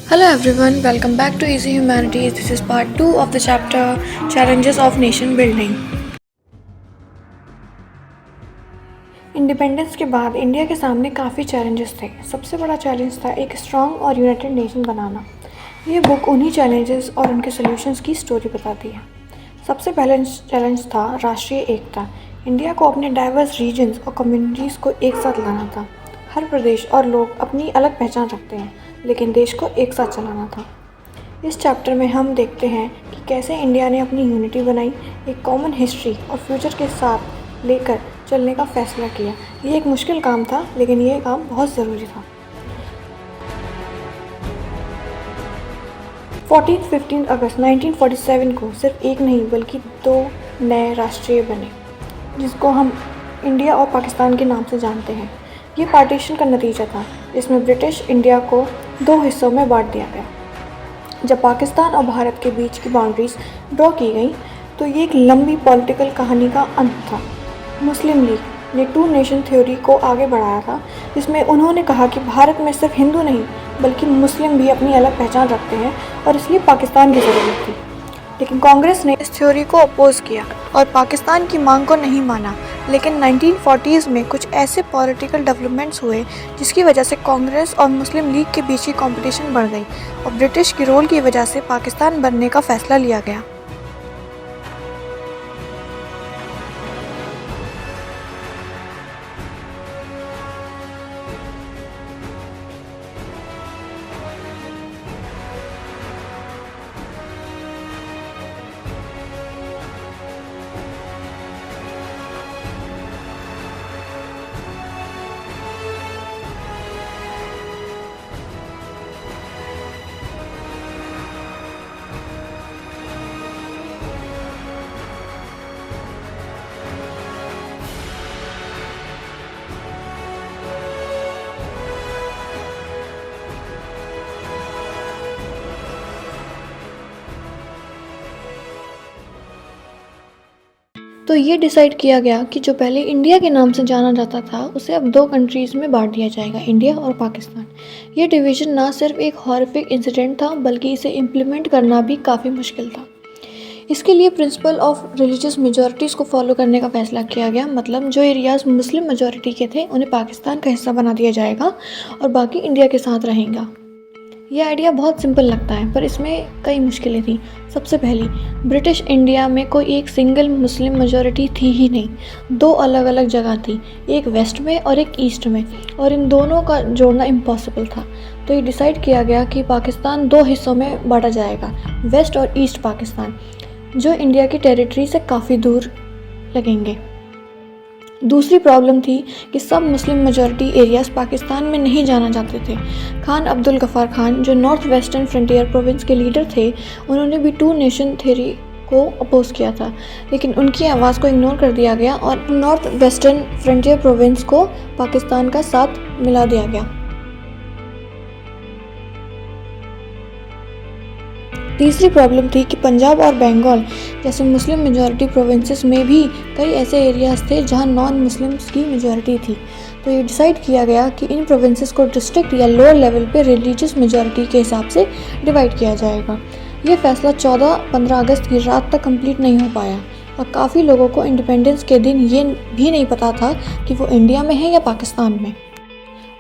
Hello everyone, welcome back to Easy Humanities. This is part 2 of the chapter Challenges of Nation Building. Independence के बाद India के सामने काफ़ी challenges थे। सबसे बड़ा चैलेंज था एक स्ट्रॉन्ग और यूनाइटेड नेशन बनाना। ये बुक उन्हीं चैलेंजेस और उनके सॉल्यूशंस की स्टोरी बताती है। सबसे पहला चैलेंज था राष्ट्रीय एकता। इंडिया को अपने डाइवर्स रीजन्स और कम्युनिटीज़ को एक साथ लाना था। हर प्रदेश और लोग अपनी अलग पहचान रखते हैं, लेकिन देश को एक साथ चलाना था। इस चैप्टर में हम देखते हैं कि कैसे इंडिया ने अपनी यूनिटी बनाई, एक कॉमन हिस्ट्री और फ्यूचर के साथ लेकर चलने का फैसला किया। ये एक मुश्किल काम था, लेकिन ये काम बहुत ज़रूरी था। 14-15 अगस्त 1947 को सिर्फ एक नहीं बल्कि 2 नए राष्ट्रीय बने, जिसको हम इंडिया और पाकिस्तान के नाम से जानते हैं। ये पार्टीशन का नतीजा था, जिसमें ब्रिटिश इंडिया को 2 हिस्सों में बांट दिया गया। जब पाकिस्तान और भारत के बीच की बाउंड्रीज ड्रॉ की गई, तो ये एक लंबी पॉलिटिकल कहानी का अंत था। मुस्लिम लीग ने 2 नेशन थ्योरी को आगे बढ़ाया था, जिसमें उन्होंने कहा कि भारत में सिर्फ हिंदू नहीं बल्कि मुस्लिम भी अपनी अलग पहचान रखते हैं और इसलिए पाकिस्तान की ज़रूरत थी। लेकिन कांग्रेस ने इस थ्योरी को अपोज किया और पाकिस्तान की मांग को नहीं माना। लेकिन 1940s में कुछ ऐसे पॉलिटिकल डेवलपमेंट्स हुए जिसकी वजह से कांग्रेस और मुस्लिम लीग के बीच की कंपटीशन बढ़ गई और ब्रिटिश की रोल की वजह से पाकिस्तान बनने का फैसला लिया गया। तो ये डिसाइड किया गया कि जो पहले इंडिया के नाम से जाना जाता था उसे अब 2 कंट्रीज़ में बांट दिया जाएगा, इंडिया और पाकिस्तान। ये डिवीज़न ना सिर्फ एक हॉरिफिक इंसिडेंट था बल्कि इसे इम्प्लीमेंट करना भी काफ़ी मुश्किल था। इसके लिए प्रिंसिपल ऑफ रिलीजियस मेजॉरिटीज़ को फॉलो करने का फैसला किया गया। मतलब जो एरियाज़ मुस्लिम मेजॉरिटी के थे उन्हें पाकिस्तान का हिस्सा बना दिया जाएगा और बाकी इंडिया के साथ रहेगा। ये आइडिया बहुत सिंपल लगता है, पर इसमें कई मुश्किलें थी। सबसे पहली, ब्रिटिश इंडिया में कोई एक सिंगल मुस्लिम मेजॉरिटी थी ही नहीं। 2 अलग अलग जगह थी, एक वेस्ट में और एक ईस्ट में, और इन दोनों का जोड़ना इम्पॉसिबल था। तो ये डिसाइड किया गया कि पाकिस्तान 2 हिस्सों में बांटा जाएगा, वेस्ट और ईस्ट पाकिस्तान, जो इंडिया की टेरिटरी से काफ़ी दूर लगेंगे। दूसरी प्रॉब्लम थी कि सब मुस्लिम मेजॉरिटी एरियाज़ पाकिस्तान में नहीं जाना चाहते थे। खान अब्दुल गफ़ार खान, जो नॉर्थ वेस्टर्न फ्रंटियर प्रोविंस के लीडर थे, उन्होंने भी 2 नेशन थ्योरी को अपोज किया था, लेकिन उनकी आवाज़ को इग्नोर कर दिया गया और नॉर्थ वेस्टर्न फ्रंटियर प्रोविंस को पाकिस्तान का साथ मिला दिया गया। तीसरी प्रॉब्लम थी कि पंजाब और बंगाल जैसे मुस्लिम मेजॉरिटी प्रोविंसेस में भी कई ऐसे एरियाज़ थे जहां नॉन मुस्लिम्स की मेजॉरिटी थी। तो ये डिसाइड किया गया कि इन प्रोविंसेस को डिस्ट्रिक्ट या लोअर लेवल पे रिलीजियस मेजॉरिटी के हिसाब से डिवाइड किया जाएगा। ये फैसला 14-15 अगस्त की रात तक कंप्लीट नहीं हो पाया और काफ़ी लोगों को इंडिपेंडेंस के दिन ये भी नहीं पता था कि वो इंडिया में है या पाकिस्तान में।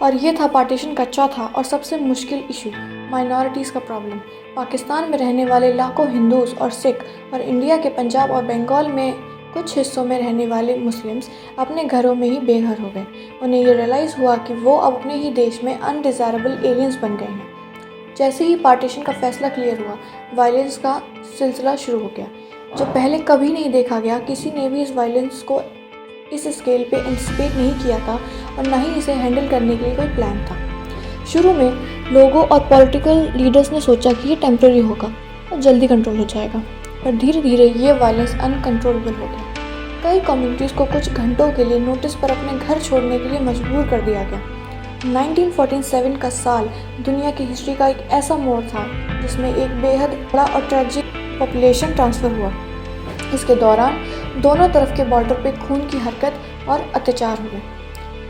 और ये था पार्टीशन का चौथा और सबसे मुश्किल इशू, माइनॉरिटीज़ का प्रॉब्लम। पाकिस्तान में रहने वाले लाखों हिंदूज और सिख और इंडिया के पंजाब और बंगाल में कुछ हिस्सों में रहने वाले मुस्लिम्स अपने घरों में ही बेघर हो गए। उन्हें ये रियलाइज़ हुआ कि वो अब अपने ही देश में अनडिज़ायरेबल एलियंस बन गए हैं। जैसे ही पार्टीशन का फैसला क्लियर हुआ, वायलेंस का सिलसिला शुरू हो गया, जो पहले कभी नहीं देखा गया। किसी ने भी इस वायलेंस को इस स्केल पे एंटिसिपेट नहीं किया था और ना ही इसे हैंडल करने के लिए कोई प्लान था। शुरू में लोगों और पॉलिटिकल लीडर्स ने सोचा कि ये टेम्पररी होगा और जल्दी कंट्रोल हो जाएगा, पर धीरे धीरे ये वायलेंस अनकंट्रोलेबल हो गया। कई कम्युनिटीज़ को कुछ घंटों के लिए नोटिस पर अपने घर छोड़ने के लिए मजबूर कर दिया गया। 1947 का साल दुनिया की हिस्ट्री का एक ऐसा मोड़ था जिसमें एक बेहद बड़ा और ट्रेजिक पॉपुलेशन ट्रांसफ़र हुआ। इसके दौरान दोनों तरफ के बॉर्डर पे खून की हरकत और अत्याचार हुए।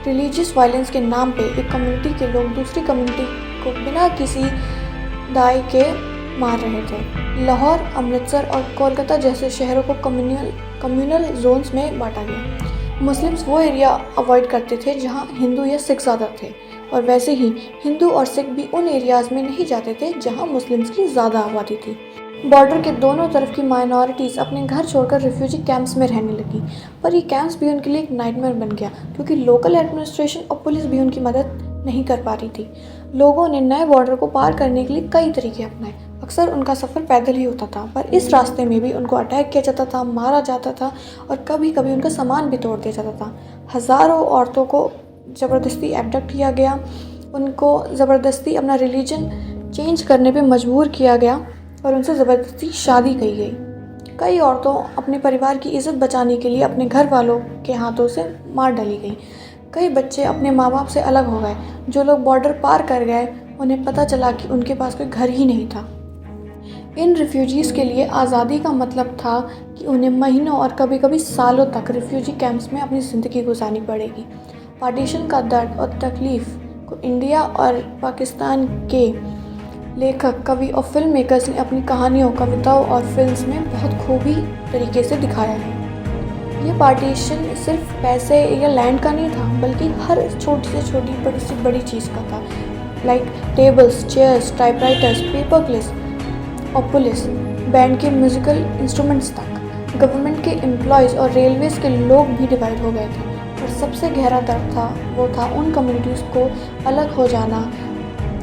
रिलीजियस वायलेंस के नाम पे एक कम्युनिटी के लोग दूसरी कम्युनिटी को बिना किसी दाई के मार रहे थे। लाहौर, अमृतसर और कोलकाता जैसे शहरों को कम्युनल जोन्स में बांटा गया। मुस्लिम्स वो एरिया अवॉइड करते थे जहाँ हिंदू या सिख ज़्यादा थे, और वैसे ही हिंदू और सिख भी उन एरियाज़ में नहीं जाते थे जहाँ मुस्लिम्स की ज़्यादा आबादी थी। बॉर्डर के दोनों तरफ की माइनॉरिटीज़ अपने घर छोड़कर रिफ्यूजी कैंप्स में रहने लगी, पर ये कैंप्स भी उनके लिए एक नाइटमेयर बन गया, क्योंकि लोकल एडमिनिस्ट्रेशन और पुलिस भी उनकी मदद नहीं कर पा रही थी। लोगों ने नए बॉर्डर को पार करने के लिए कई तरीके अपनाए। अक्सर उनका सफ़र पैदल ही होता था, पर इस रास्ते में भी उनको अटैक किया जाता था, मारा जाता था और कभी कभी उनका सामान भी तोड़ दिया जाता था। हज़ारों औरतों को ज़बरदस्ती एबडक्ट किया गया, उनको ज़बरदस्ती अपना रिलीजन चेंज करने पे मजबूर किया गया और उनसे ज़बरदस्ती शादी की गई। कई औरतों अपने परिवार की इज़्ज़त बचाने के लिए अपने घर वालों के हाथों से मार डाली गई। कई बच्चे अपने माँ बाप से अलग हो गए। जो लोग बॉर्डर पार कर गए उन्हें पता चला कि उनके पास कोई घर ही नहीं था। इन रिफ्यूजीज़ के लिए आज़ादी का मतलब था कि उन्हें महीनों और कभी कभी सालों तक रिफ्यूजी कैंप्स में अपनी ज़िंदगी गुजारनी पड़ेगी। पार्टीशन का दर्द और तकलीफ़ को इंडिया और पाकिस्तान के लेखक, कवि और फिल्म मेकर्स ने अपनी कहानियों, कविताओं और फिल्म्स में बहुत खूबी तरीके से दिखाया है। ये पार्टीशन सिर्फ पैसे या लैंड का नहीं था, बल्कि हर छोटी से छोटी, बड़ी से बड़ी चीज़ का था। Like tables, chairs, typewriters, paper clips और पुलिस, बैंड के म्यूज़िकल इंस्ट्रूमेंट्स तक। गवर्नमेंट के एम्प्लॉयज़ और रेलवेज़ के लोग भी डिवाइड हो गए थे। और सबसे गहरा दर्द था वो था उन कम्युनिटीज़ को अलग हो जाना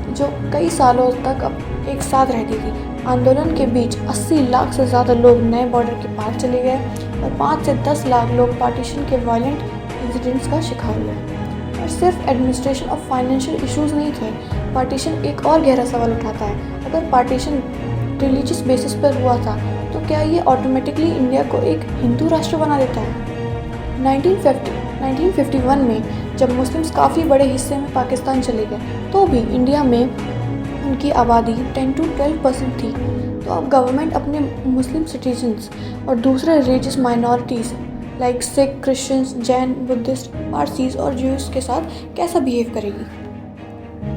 जो कई सालों तक अब एक साथ रहती थी। आंदोलन के बीच 80 लाख से ज़्यादा लोग नए बॉर्डर के पार चले गए और 5 से 10 लाख लोग पार्टीशन के वायलेंट इंसिडेंट्स का शिकार हुए। और सिर्फ एडमिनिस्ट्रेशन और फाइनेंशियल इश्यूज़ नहीं थे। पार्टीशन एक और गहरा सवाल उठाता है। अगर पार्टीशन रिलीजियस बेसिस पर हुआ था तो क्या ये ऑटोमेटिकली इंडिया को एक हिंदू राष्ट्र बना देता है? 1951 में जब मुस्लिम्स काफ़ी बड़े हिस्से में पाकिस्तान चले गए तो भी इंडिया में उनकी आबादी 10 to 12% थी। तो अब गवर्नमेंट अपने मुस्लिम सिटीजन्स और दूसरे religious minorities like Sikh, Christians, Jain, Buddhist, Parsis और ज्यूज़ के साथ कैसा बिहेव करेगी?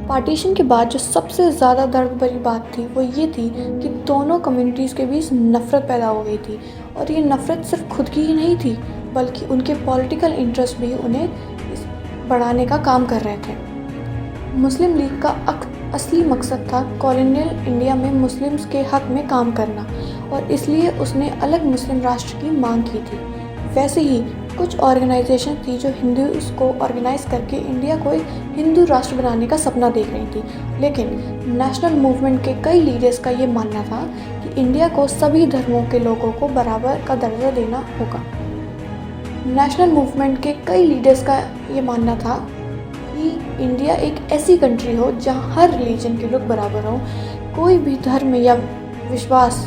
पार्टीशन के बाद जो सबसे ज़्यादा दर्द भरी बात थी वो ये थी कि दोनों कम्युनिटीज़ के बीच नफ़रत पैदा हो गई थी। और ये नफ़रत सिर्फ खुद की ही नहीं थी, बल्कि उनके पॉलिटिकल इंटरेस्ट भी उन्हें बढ़ाने का काम कर रहे थे। मुस्लिम लीग का असली मकसद था कॉलोनियल इंडिया में मुस्लिम्स के हक में काम करना, और इसलिए उसने अलग मुस्लिम राष्ट्र की मांग की थी। वैसे ही कुछ ऑर्गेनाइजेशन थी जो हिंदूज़ को ऑर्गेनाइज करके इंडिया को एक हिंदू राष्ट्र बनाने का सपना देख रही थी। लेकिन नेशनल मूवमेंट के कई लीडर्स का ये मानना था कि इंडिया को सभी धर्मों के लोगों को बराबर का दर्जा देना होगा। नेशनल मूवमेंट के कई लीडर्स का ये मानना था कि इंडिया एक ऐसी कंट्री हो जहाँ हर रिलीजन के लोग बराबर हों। कोई भी धर्म या विश्वास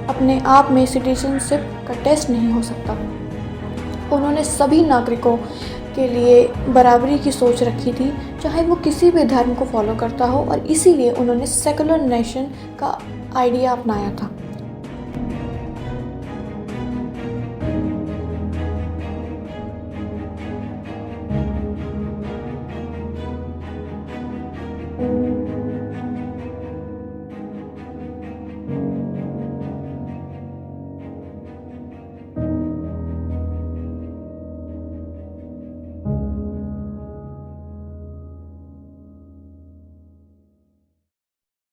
अपने आप में सिटीजनशिप का टेस्ट नहीं हो सकता। उन्होंने सभी नागरिकों के लिए बराबरी की सोच रखी थी, चाहे वो किसी भी धर्म को फॉलो करता हो, और इसीलिए उन्होंने सेकुलर नेशन का आइडिया अपनाया था।